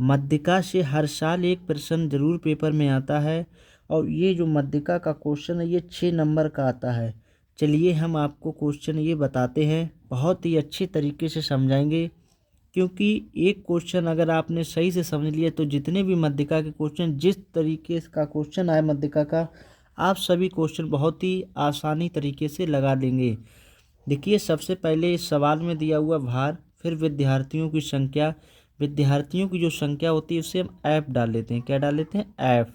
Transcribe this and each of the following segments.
मध्यिका से हर साल एक प्रश्न जरूर पेपर में आता है और ये जो मध्यिका का क्वेश्चन है ये 6 नंबर का आता है। चलिए हम आपको क्वेश्चन ये बताते हैं, बहुत ही अच्छे तरीके से समझाएंगे, क्योंकि एक क्वेश्चन अगर आपने सही से समझ लिया तो जितने भी मध्यिका के क्वेश्चन, जिस तरीके का क्वेश्चन आए मध्यिका का, आप सभी क्वेश्चन बहुत ही आसानी तरीके से लगा देंगे। देखिए, सबसे पहले इस सवाल में दिया हुआ भार, फिर विद्यार्थियों की संख्या। विद्यार्थियों की जो संख्या होती है उसे हम एफ डाल लेते हैं। क्या डाल लेते हैं? एफ।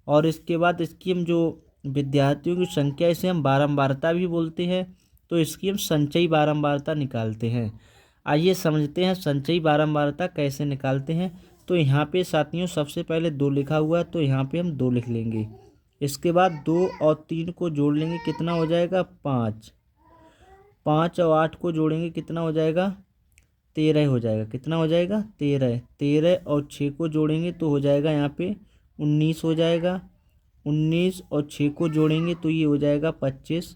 और इसके बाद इसकी हम जो विद्यार्थियों की संख्या, इसे हम बारंबारता भी बोलते हैं, तो इसकी हम संचयी बारंबारता निकालते हैं। आइए समझते हैं संचयी बारंबारता कैसे निकालते हैं। तो यहाँ पे साथियों सबसे पहले 2 लिखा हुआ है, तो यहाँ पे हम 2 लिख लेंगे। इसके बाद 2 और 3 को जोड़ लेंगे, कितना हो जाएगा? 5। 5 और 8 को जोड़ेंगे, कितना हो जाएगा? 13 हो जाएगा। कितना हो जाएगा? 13। 13 और 6 को जोड़ेंगे तो हो जाएगा यहाँ पे 19 हो जाएगा। 19 और 6 को जोड़ेंगे तो ये हो जाएगा 25।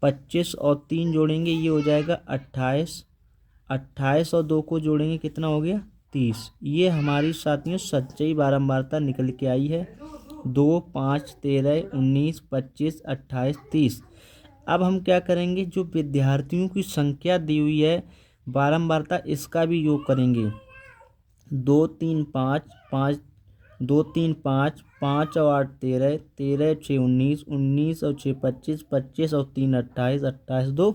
25 और 3 जोड़ेंगे ये हो जाएगा 28। 28 और 2 को जोड़ेंगे, कितना हो गया? 30। ये हमारी साथियों संचयी बारंबारता निकल के आई है। 2, 5, 13, 19, 25, 28, 30। अब हम क्या करेंगे, जो विद्यार्थियों की संख्या दी हुई है बारंबारता, इसका भी योग करेंगे। 2, 3, 5, 5, 2, 3, 5, 5 और 8 13, 13, 6 19, 19 और 6 25, 25 और 3 28, 28 2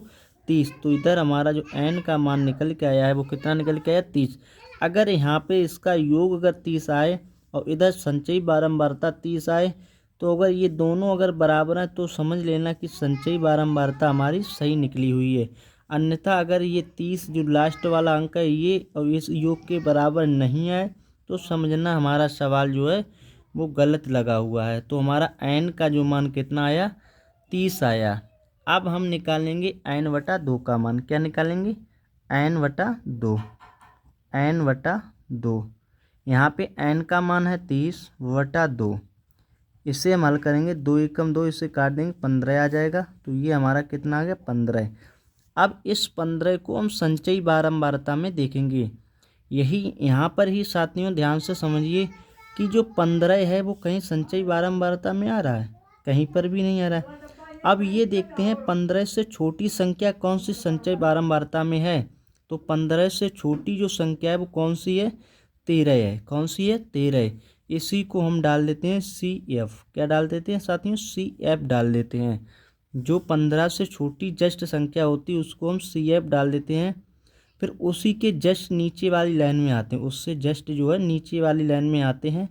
30। तो इधर हमारा जो n का मान निकल के आया है वो कितना निकल के आया? 30। अगर यहाँ पे इसका योग अगर 30 आए और इधर संचयी बारंबारता 30 आए, तो अगर ये दोनों अगर बराबर हैं तो समझ लेना कि संचयी बारंबारता हमारी सही निकली हुई है। अन्यथा अगर ये 30 जो लास्ट वाला अंक है ये और इस योग के बराबर नहीं है तो समझना हमारा सवाल जो है वो गलत लगा हुआ है। तो हमारा n का जो मान कितना आया? 30 आया। अब हम निकालेंगे n/2 का मान। क्या निकालेंगे? n/2। n/2। यहाँ पे n का मान है 30/2। इसे हम हल करेंगे, 2 एकम 2, इसे काट देंगे, 15 आ जाएगा। तो ये हमारा कितना आ गया? 15। अब इस 15 को हम संचयी बारंबारता में देखेंगे। यही यहाँ पर ही साथियों ध्यान से समझिए कि जो 15 है वो कहीं संचयी बारंबारता में आ रहा है? कहीं पर भी नहीं आ रहा है। अब ये देखते हैं 15 से छोटी संख्या कौन सी संचयी बारंबारता में है। तो 15 से छोटी जो संख्या है वो कौन सी है? 13 है। कौन सी है? 13। इसी को हम डाल देते हैं CF। क्या डाल देते हैं साथियों? CF डाल देते हैं। जो 15 से छोटी जस्ट संख्या होती है उसको हम CF डाल देते हैं। फिर उसी के जस्ट नीचे वाली लाइन में आते हैं, उससे जस्ट जो है नीचे वाली लाइन में आते हैं।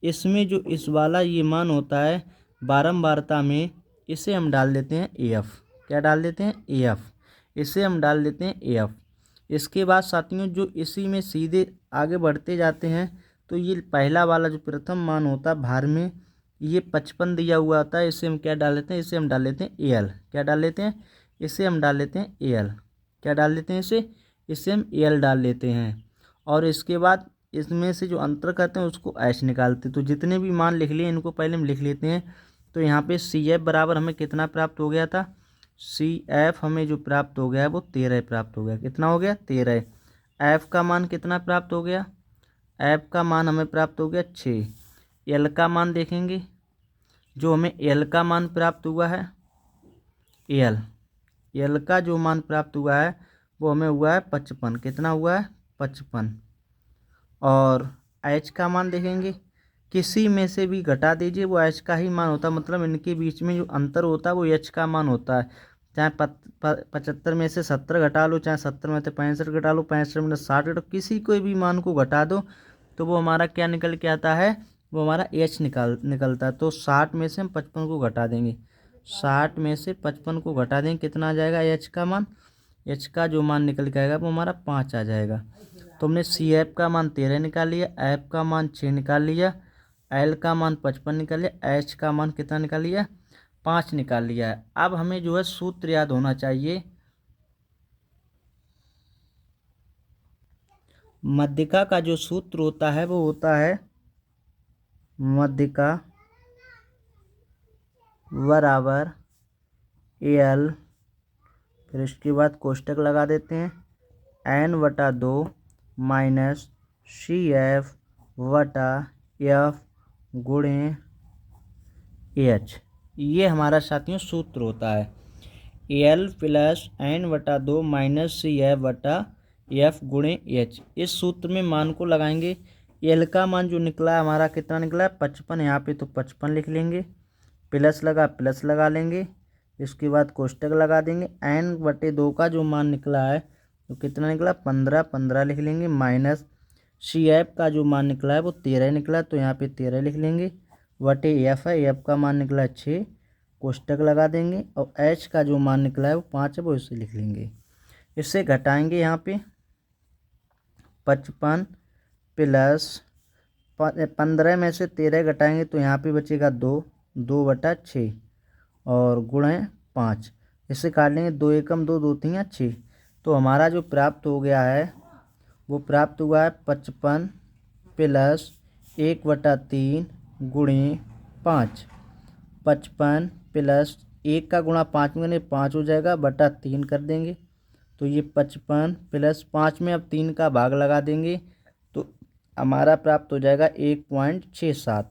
इसमें जो इस वाला ये मान होता है बारंबारता में, इसे हम डाल देते हैं AF। क्या डाल देते हैं? AF। इसे हम डाल देते हैं AF। इसके बाद साथियों जो इसी में सीधे आगे बढ़ते जाते हैं तो ये पहला वाला जो प्रथम मान होता है भार में, ये 55 दिया हुआ आता है। इसे हम क्या डाल लेते हैं? इसे हम डाल लेते हैं AL। क्या डाल लेते हैं? इसे हम डाल लेते हैं AL। क्या डाल लेते हैं? इसे हम AL डाल लेते हैं। और इसके बाद इसमें से जो अंतर करते हैं उसको ऐश निकालते हैं। तो जितने भी मान लिख लिए इनको पहले हम लिख लेते हैं। तो यहाँ पे CF बराबर हमें कितना प्राप्त हो गया था? CF हमें जो प्राप्त हो गया है वो 13 प्राप्त हो गया। कितना हो गया? 13। F का मान कितना प्राप्त हो गया? F का मान हमें प्राप्त हो गया 6। L का मान देखेंगे, जो हमें L का मान प्राप्त हुआ है, L का जो मान प्राप्त हुआ है वो हमें हुआ है 55। कितना हुआ है? 55। और H का मान देखेंगे, किसी में से भी घटा दीजिए वो H का ही मान होता है। मतलब इनके बीच में जो अंतर होता है वो H का मान होता है। चाहे 75 में से 70 घटा लो, चाहे 70 में से 65 घटा लो, 65 में से 60 घटा, किसी कोई भी मान को घटा दो तो वो हमारा क्या निकल के आता है? वो हमारा H निकलता है। तो 60 में से हम 55 को घटा देंगे। 60 में से 55 को घटा देंगे, कितना आ जाएगा H का मान? H का जो मान निकल के आएगा वो हमारा 5 आ जाएगा। तो हमने CF का मान 13 निकाल लिया, F का मान 6 निकाल लिया, L का मान 55 निकाल लिया, H का मान कितना निकाल लिया? 5 निकाल लिया है। अब हमें जो है सूत्र याद होना चाहिए। मध्यिका का जो सूत्र होता है वो होता है मध्यिका बराबर AL, फिर इसके बाद कोष्टक लगा देते हैं, n/2 माइनस CF बटा F गुणे H। ये हमारा साथियों सूत्र होता है L plus N/2 minus CF बटा F गुणे H। इस सूत्र में मान को लगाएंगे। L का मान जो निकला है हमारा कितना निकला है 55, यहाँ पे तो 55 लिख लेंगे, प्लस लगा लेंगे, इसके बाद कोष्टक लगा देंगे। N/2 का जो मान निकला है तो कितना निकला 15 लिख लेंगे, माइनस CF का जो मान निकला है वो 13 निकला, तो यहाँ पे 13 लिख लेंगे, बटे F है, F का मान निकला है 6, कोष्टक लगा देंगे, और H का जो मान निकला है वो 5 है, वो इसे लिख लेंगे। इससे घटाएंगे यहाँ पे 55 प्लस 15 में से 13 घटाएंगे तो यहाँ पे बचेगा 2/6 और गुणे 5, इससे काट लेंगे 2 एकम 2, 2 3 6। तो हमारा जो प्राप्त हो गया है वो प्राप्त हुआ है 55 प्लस 1/3 गुणे 5। 55 प्लस 1 का गुणा 5 में 5 हो जाएगा, बटा 3 कर देंगे, तो ये 55 प्लस 5 में अब 3 का भाग लगा देंगे तो हमारा प्राप्त हो जाएगा 1.67।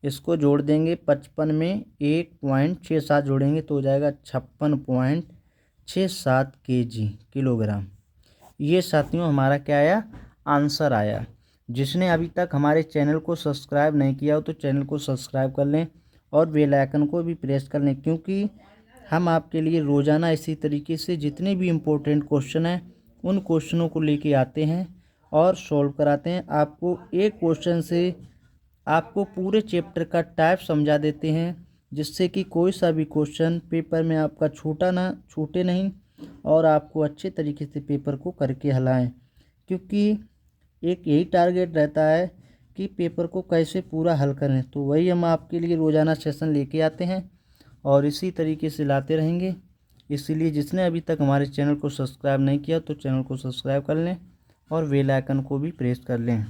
इसको जोड़ देंगे 55 में 1.67 जोड़ेंगे तो हो जाएगा 56.67 kg किलोग्राम। ये साथियों हमारा क्या आया आंसर आया। जिसने अभी तक हमारे चैनल को सब्सक्राइब नहीं किया हो तो चैनल को सब्सक्राइब कर लें और बेल आइकन को भी प्रेस कर लें, क्योंकि हम आपके लिए रोज़ाना इसी तरीके से जितने भी इम्पोर्टेंट क्वेश्चन हैं उन क्वेश्चनों को लेके आते हैं और सॉल्व कराते हैं। आपको एक क्वेश्चन से आपको पूरे चैप्टर का टाइप समझा देते हैं, जिससे कि कोई सा भी क्वेश्चन पेपर में आपका छूटे नहीं और आपको अच्छे तरीके से पेपर को करके हलाएं, क्योंकि एक यही टारगेट रहता है कि पेपर को कैसे पूरा हल करें। तो वही हम आपके लिए रोज़ाना सेशन लेके आते हैं और इसी तरीके से लाते रहेंगे। इसीलिए जिसने अभी तक हमारे चैनल को सब्सक्राइब नहीं किया तो चैनल को सब्सक्राइब कर लें और बेल आइकन को भी प्रेस कर लें।